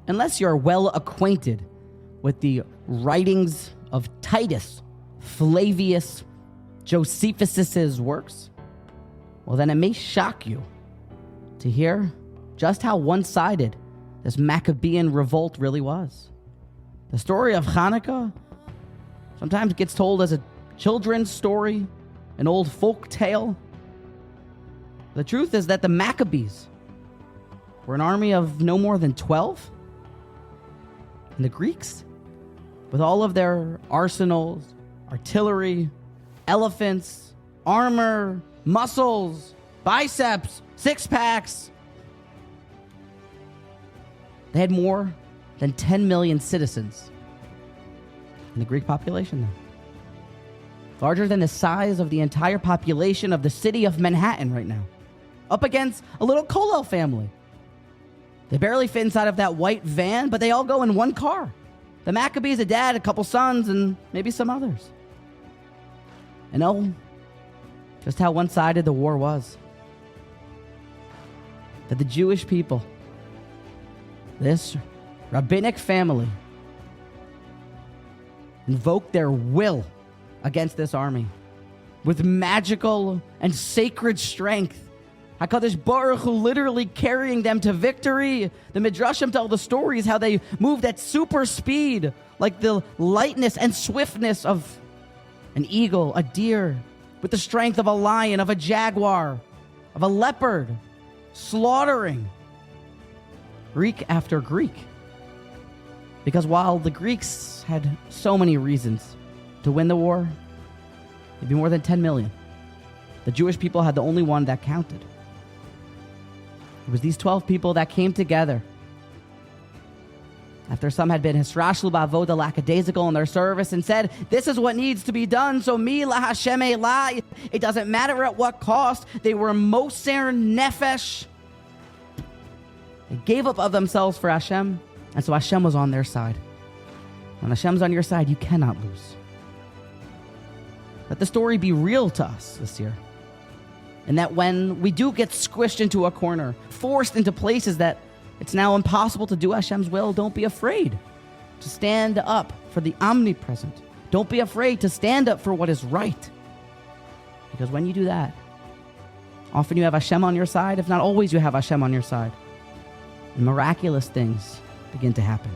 unless you're well acquainted with the writings of Titus, Flavius, Josephus's works, well, then it may shock you to hear just how one-sided this Maccabean revolt really was. The story of Hanukkah sometimes gets told as a children's story, an old folk tale. The truth is that the Maccabees were an army of no more than 12. And the Greeks, with all of their arsenals, artillery, elephants, armor, muscles, biceps, six-packs, they had more than 10 million citizens in the Greek population then. Larger than the size of the entire population of the city of Manhattan right now. Up against a little Kollel family. They barely fit inside of that white van, but they all go in one car. The Maccabees, a dad, a couple sons, and maybe some others. And oh, just how one-sided the war was. That the Jewish people, this rabbinic family, invoked their will against this army with magical and sacred strength. HaKadosh Baruch Hu literally carrying them to victory. The Midrashim tell the stories how they moved at super speed, like the lightness and swiftness of an eagle, a deer, with the strength of a lion, of a jaguar, of a leopard, slaughtering Greek after Greek. Because while the Greeks had so many reasons to win the war, maybe more than 10 million, the Jewish people had the only one that counted. It was these 12 people that came together after some had been hisrashlu ba'avoda, lackadaisical in their service, and said, this is what needs to be done, so mi la Hashem elai. It doesn't matter at what cost. They were Moser Nefesh. They gave up of themselves for Hashem, and so Hashem was on their side. When Hashem's on your side, you cannot lose. Let the story be real to us this year. And that when we do get squished into a corner, forced into places that it's now impossible to do Hashem's will, don't be afraid to stand up for the omnipresent. Don't be afraid to stand up for what is right. Because when you do that, often you have Hashem on your side. If not always, you have Hashem on your side. And miraculous things begin to happen.